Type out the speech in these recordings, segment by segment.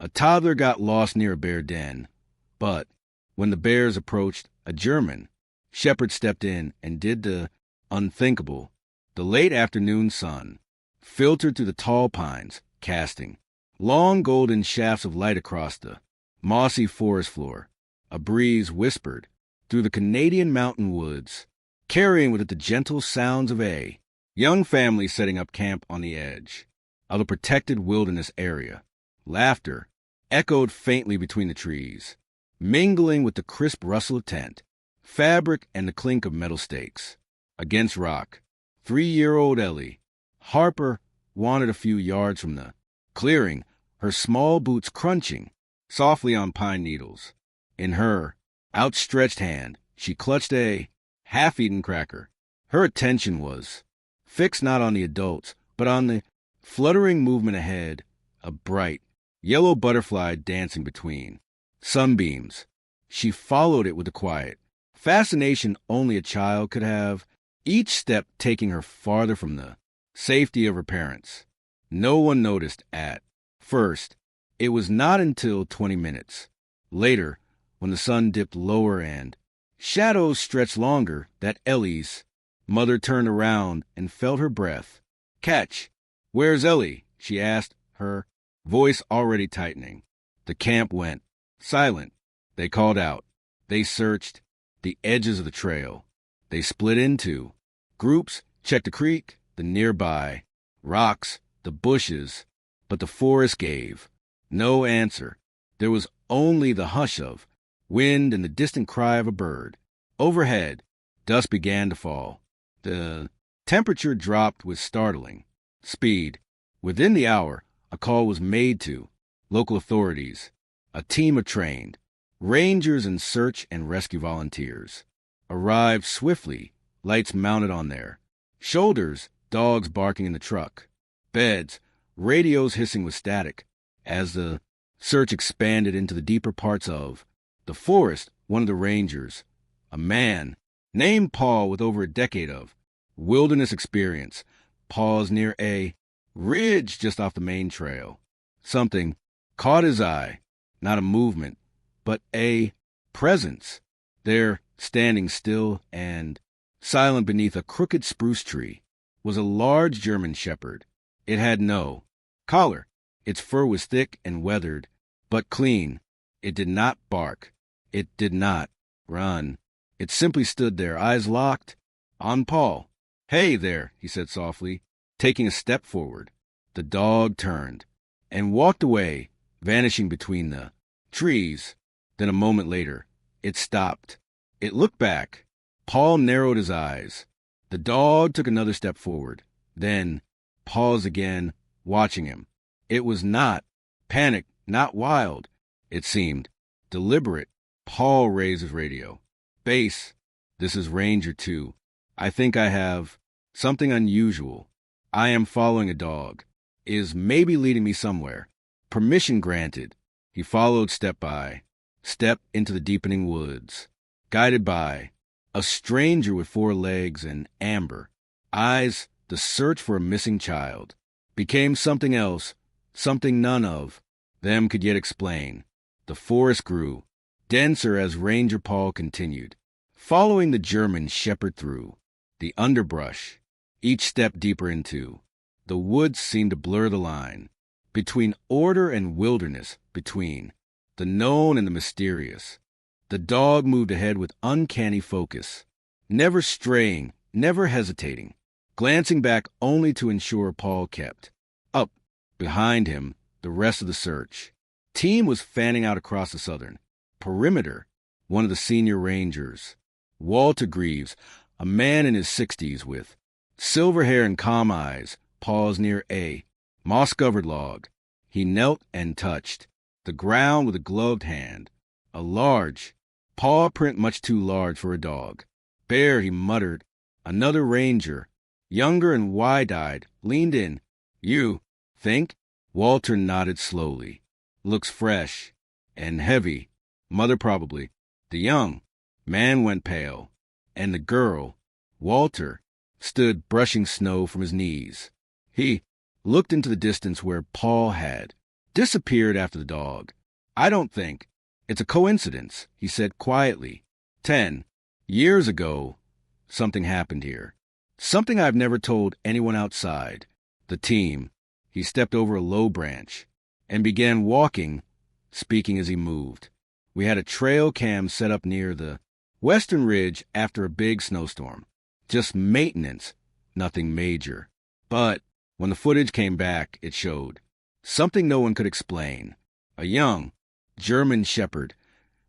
A toddler got lost near a bear den, but when the bears approached a German, Shepard stepped in and did the unthinkable. The late afternoon sun filtered through the tall pines, casting long golden shafts of light across the mossy forest floor. A breeze whispered through the Canadian mountain woods, carrying with it the gentle sounds of a young family setting up camp on the edge of the protected wilderness area. Laughter echoed faintly between the trees, mingling with the crisp rustle of tent, fabric, and the clink of metal stakes. Against rock, 3-year-old Ellie Harper wandered a few yards from the clearing, her small boots crunching softly on pine needles. In her outstretched hand, she clutched a half-eaten cracker. Her attention was fixed not on the adults, but on the fluttering movement ahead, a bright, yellow butterfly dancing between sunbeams. She followed it with a quiet fascination only a child could have, each step taking her farther from the safety of her parents. No one noticed at first. It was not until 20 minutes later, when the sun dipped lower and shadows stretched longer, that Ellie's mother turned around and felt her breath catch. "Where's Ellie?" she asked, her voice already tightening. The camp went silent. They called out. They searched the edges of the trail. They split into groups, checked the creek, the nearby rocks, the bushes, but the forest gave no answer. There was only the hush of wind and the distant cry of a bird. Overhead, dusk began to fall. The temperature dropped with startling speed. Within the hour, a call was made to local authorities. A team of trained rangers and search and rescue volunteers arrived swiftly, lights mounted on their shoulders, dogs barking in the truck, beds, radios hissing with static. As the search expanded into the deeper parts of the forest, one of the rangers, a man named Paul with over a decade of wilderness experience, paused near a ridge just off the main trail. Something caught his eye, not a movement, but a presence. There, standing still and silent beneath a crooked spruce tree, was a large German shepherd. It had no collar. Its fur was thick and weathered, but clean. It did not bark. It did not run. It simply stood there, eyes locked on Paul. "Hey there," he said softly, taking a step forward. The dog turned and walked away, vanishing between the trees. Then a moment later, it stopped. It looked back. Paul narrowed his eyes. The dog took another step forward, then paused again, watching him. It was not panic, not wild. It seemed deliberate. Paul raised his radio. "Base, this is Ranger 2. I think I have something unusual. I am following a dog. Is maybe leading me somewhere. Permission granted." He followed step by step into the deepening woods, guided by a stranger with 4 legs and amber eyes. The search for a missing child became something else, something none of them could yet explain. The forest grew denser as Ranger Paul continued, following the German shepherd through the underbrush. Each step deeper into the woods seemed to blur the line between order and wilderness, between the known and the mysterious. The dog moved ahead with uncanny focus, never straying, never hesitating, glancing back only to ensure Paul kept up. Behind him, the rest of the search team was fanning out across the southern perimeter. One of the senior rangers, Walter Greaves, a man in his 60s with silver hair and calm eyes, paused near a moss-covered log. He knelt and touched the ground with a gloved hand. A large paw print, much too large for a dog. "Bear," he muttered. Another ranger, younger and wide-eyed, leaned in. "You think?" Walter nodded slowly. "Looks fresh and heavy. Mother probably." The young man went pale, and the girl, Walter, stood brushing snow from his knees. He looked into the distance where Paul had disappeared after the dog. I don't think it's a coincidence, he said quietly. 10 years ago, something happened here. Something I've never told anyone outside the team. He stepped over a low branch and began walking, speaking as he moved. We had a trail cam set up near the western ridge after a big snowstorm. Just maintenance, nothing major. But when the footage came back, it showed something no one could explain. A young German shepherd,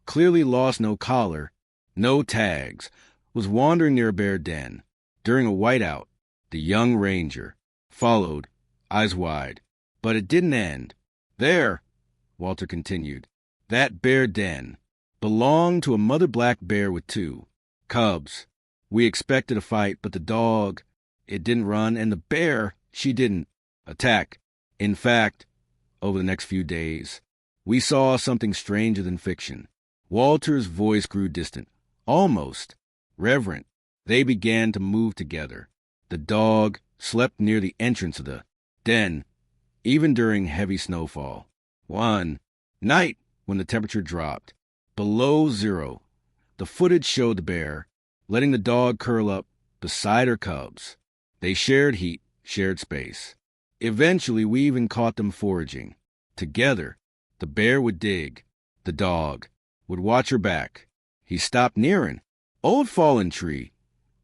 clearly lost, no collar, no tags, was wandering near a bear den. During a whiteout, the young ranger followed, eyes wide. But it didn't end there, Walter continued. That bear den belonged to a mother black bear with 2 cubs. We expected a fight, but the dog, it didn't run, and the bear, she didn't attack. In fact, over the next few days, we saw something stranger than fiction. Walter's voice grew distant, almost reverent. They began to move together. The dog slept near the entrance of the den, even during heavy snowfall. One night, when the temperature dropped below 0, the footage showed the bear letting the dog curl up beside her cubs. They shared heat, shared space. Eventually, we even caught them foraging. Together, the bear would dig. The dog would watch her back. He stopped near an old fallen tree,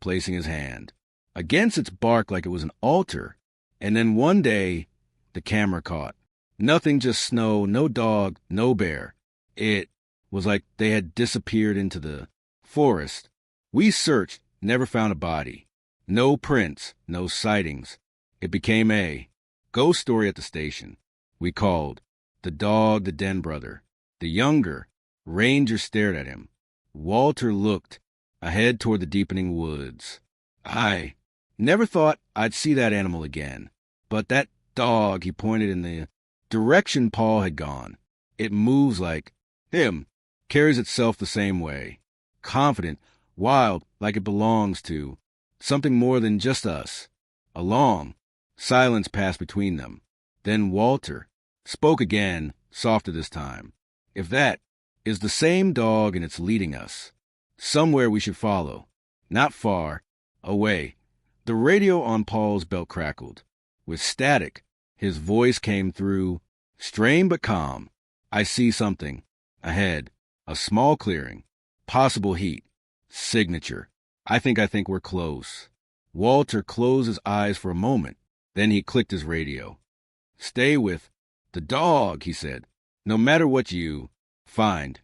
placing his hand against its bark like it was an altar. And then one day, the camera caught nothing, just snow, no dog, no bear. It was like they had disappeared into the forest. We searched, never found a body. No prints, no sightings. It became a ghost story at the station. We called the dog the den brother. The younger ranger stared at him. Walter looked ahead toward the deepening woods. I never thought I'd see that animal again. But that dog, he pointed in the direction Paul had gone. It moves like him, carries itself the same way. Confident, wild, like it belongs to something more than just us. A long silence passed between them. Then Walter spoke again, softer this time. If that is the same dog and it's leading us somewhere we should follow, not far away. The radio on Paul's belt crackled. With static, his voice came through, strained but calm. I see something ahead, a small clearing, possible heat, signature. I think we're close. Walter closed his eyes for a moment. Then he clicked his radio. Stay with the dog, he said. No matter what you find.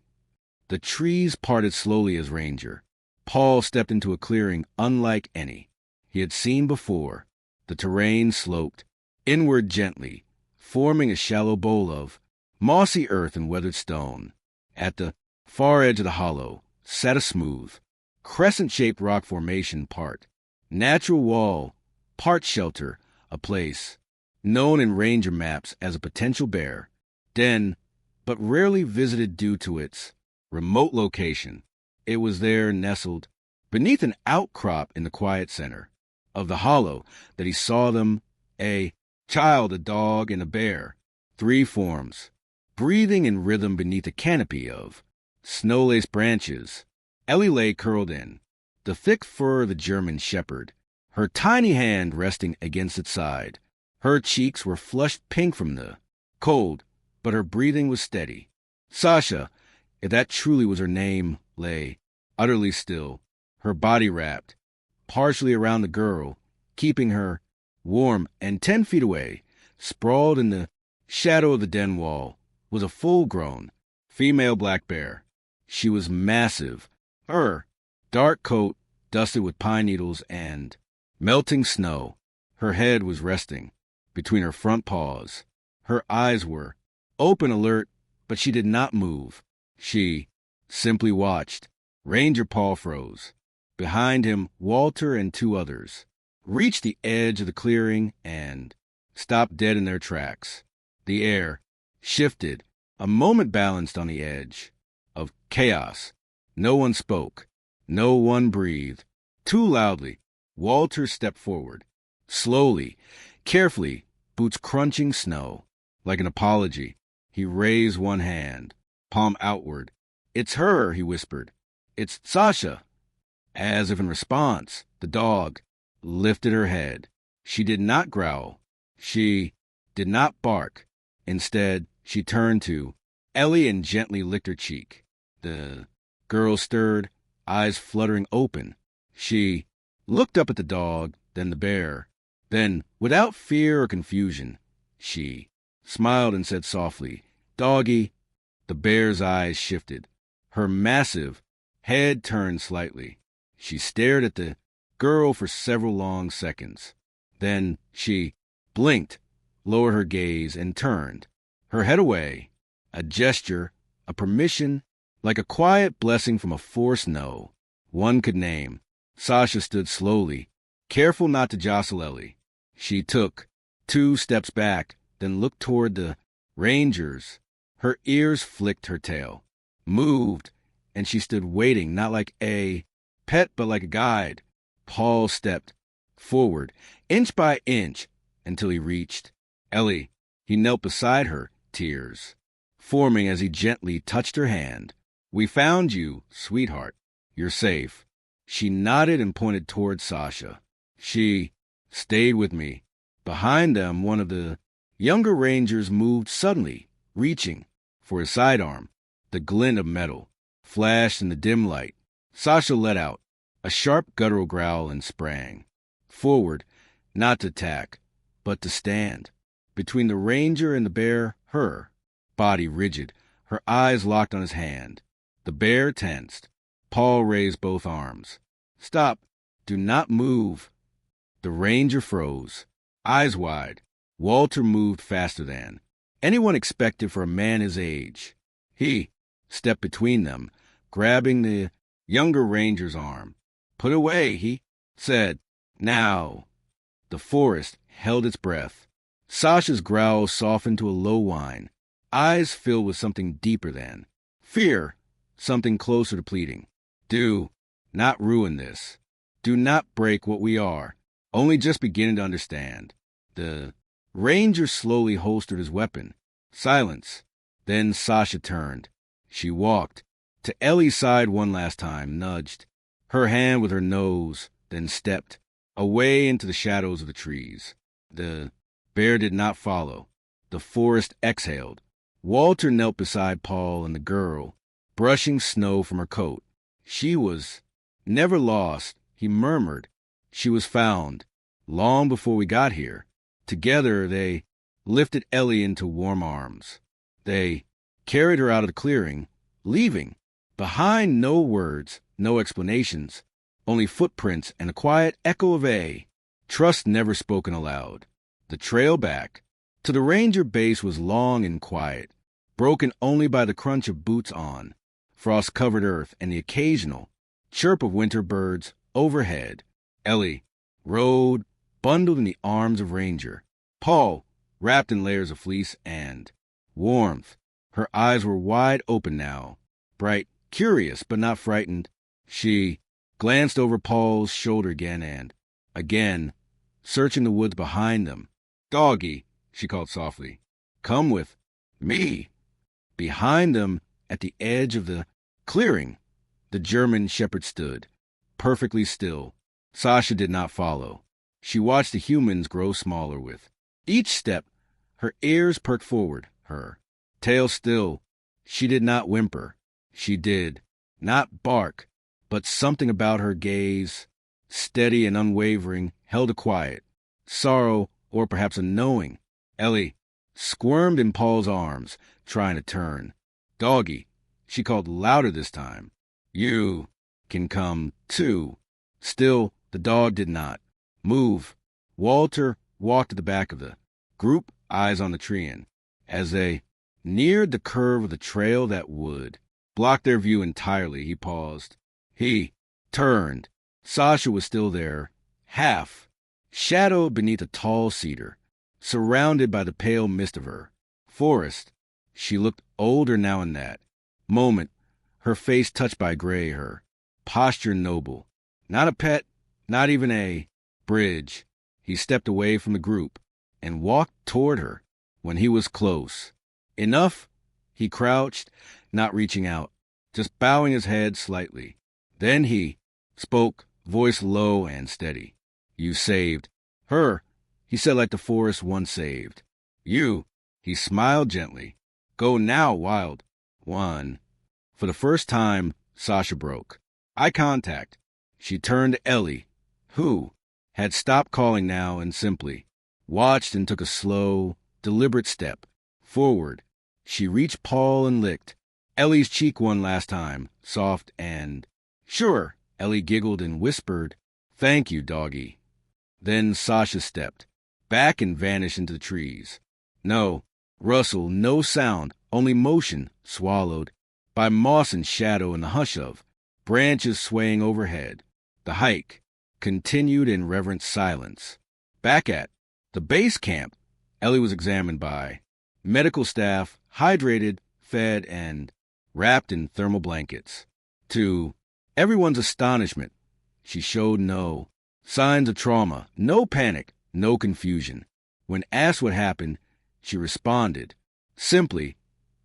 The trees parted slowly as Ranger. Paul stepped into a clearing unlike any he had seen before. The terrain sloped inward gently, forming a shallow bowl of mossy earth and weathered stone. At the far edge of the hollow sat a smooth, crescent-shaped rock formation, part natural wall, part shelter, a place known in ranger maps as a potential bear den, but rarely visited due to its remote location. It was there, nestled beneath an outcrop in the quiet center of the hollow, that he saw them, a child, a dog, and a bear, 3 forms, breathing in rhythm beneath a canopy of snow-laced branches. Ellie lay curled in the thick fur of the German shepherd, her tiny hand resting against its side. Her cheeks were flushed pink from the cold, but her breathing was steady. Sasha, if that truly was her name, lay utterly still, her body wrapped partially around the girl, keeping her warm, and 10 feet away, sprawled in the shadow of the den wall, was a full-grown female black bear. She was massive, her dark coat dusted with pine needles and melting snow. Her head was resting between her front paws. Her eyes were open, alert, but she did not move. She simply watched. Ranger Paul froze. Behind him, Walter and 2 others reached the edge of the clearing and stopped dead in their tracks. The air shifted, a moment balanced on the edge of chaos. No one spoke. No one breathed. Too loudly, Walter stepped forward. Slowly, carefully, boots crunching snow, like an apology. He raised one hand, palm outward. "It's her," he whispered. "It's Sasha." As if in response, the dog lifted her head. She did not growl. She did not bark. Instead, she turned to Ellie and gently licked her cheek. The girl stirred, eyes fluttering open. She looked up at the dog, then the bear. Then, without fear or confusion, she smiled and said softly, "Doggy." The bear's eyes shifted. Her massive head turned slightly. She stared at the girl for several long seconds. Then she blinked, lowered her gaze, and turned, her head away. A gesture, a permission, like a quiet blessing from a forced no. One could name. Sasha stood slowly, careful not to jostle Ellie. She took 2 steps back, then looked toward the rangers. Her ears flicked her tail, moved, and she stood waiting, not like a pet, but like a guide. Paul stepped forward, inch by inch, until he reached Ellie. He knelt beside her, tears forming as he gently touched her hand. "We found you, sweetheart. You're safe." She nodded and pointed toward Sasha. "She stayed with me." Behind them, one of the younger rangers moved suddenly, reaching for his sidearm. The glint of metal flashed in the dim light. Sasha let out a sharp guttural growl and sprang forward, not to attack, but to stand. Between the ranger and the bear, her body rigid, her eyes locked on his hand. The bear tensed. Paul raised both arms. "Stop. Do not move." The ranger froze, eyes wide. Walter moved faster than anyone expected for a man his age. He stepped between them, grabbing the younger ranger's arm. "Put away," he said. "Now." The forest held its breath. Sasha's growl softened to a low whine, eyes filled with something deeper than fear, something closer to pleading. "Do not ruin this. Do not break what we are, only just beginning to understand." The ranger slowly holstered his weapon. Silence. Then Sasha turned. She walked to Ellie's side one last time, nudged her hand with her nose, then stepped away into the shadows of the trees. The bear did not follow. The forest exhaled. Walter knelt beside Paul and the girl, brushing snow from her coat. She was never lost, he murmured. She was found long before we got here. Together they lifted Ellie into warm arms. They carried her out of the clearing, leaving behind no words, no explanations, only footprints and a quiet echo of a trust never spoken aloud. The trail back to the ranger base was long and quiet, broken only by the crunch of boots on frost-covered earth and the occasional chirp of winter birds overhead. Ellie rode, bundled in the arms of Ranger. Paul, wrapped in layers of fleece and warmth. Her eyes were wide open now, bright, curious, but not frightened. She glanced over Paul's shoulder again and again, searching the woods behind them. "Doggy," she called softly, "come with me." Behind them, at the edge of the clearing, the German shepherd stood, perfectly still. Sasha did not follow. She watched the humans grow smaller with each step. Her ears perked forward, her tail still. She did not whimper. She did not bark, but something about her gaze, steady and unwavering, held a quiet sorrow, or perhaps a knowing. Ellie squirmed in Paul's arms, trying to turn. "Doggy," she called louder this time. "You can come, too." Still, the dog did not move. Walter walked to the back of the group, eyes on the tree, and as they neared the curve of the trail that would block their view entirely, he paused. He turned. Sasha was still there, half shadowed beneath a tall cedar, surrounded by the pale mist of her forest. She looked older now in that moment, her face touched by gray, her posture noble. Not a pet, not even a bridge. He stepped away from the group and walked toward her. When he was close, Enough? He crouched, not reaching out, just bowing his head slightly. Then he spoke, voice low and steady. You saved her, he said like the forest once saved. You, he smiled gently. Go now, wild one. For the first time, Sasha broke. Eye contact. She turned to Ellie, who had stopped calling now and simply watched and took a slow, deliberate step forward. She reached Paul and licked Ellie's cheek one last time, soft and... Sure, Ellie giggled and whispered, thank you, doggy. Then Sasha stepped back and vanished into the trees. No rustle, no sound, only motion, swallowed by moss and shadow in the hush of branches swaying overhead. The hike continued in reverent silence. Back at the base camp, Ellie was examined by medical staff, hydrated, fed, and wrapped in thermal blankets. To everyone's astonishment, she showed no signs of trauma, no panic, no confusion. When asked what happened, she responded simply,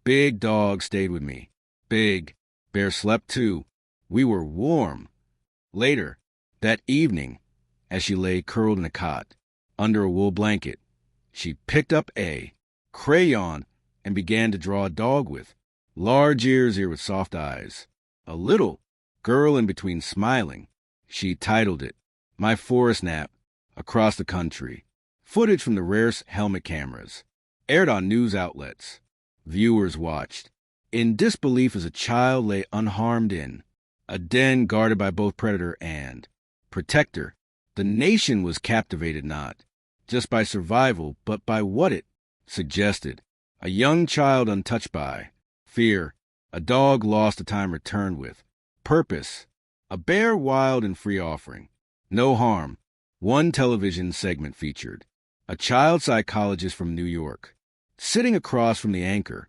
Big Dog stayed with me. Big Bear slept too. We were warm. Later, that evening, as she lay curled in a cot, under a wool blanket, she picked up a crayon and began to draw a dog with large ears here with soft eyes. A little girl in between smiling. She titled it, My Forest Nap Across the Country. Footage from the rarest helmet cameras. Aired on news outlets. Viewers watched in disbelief as a child lay unharmed in a den guarded by both predator and protector. The nation was captivated not just by survival, but by what it suggested. A young child untouched by fear, a dog lost to time returned with purpose, a bear wild and free offering no harm. One television segment featured a child psychologist from New York, sitting across from the anchor,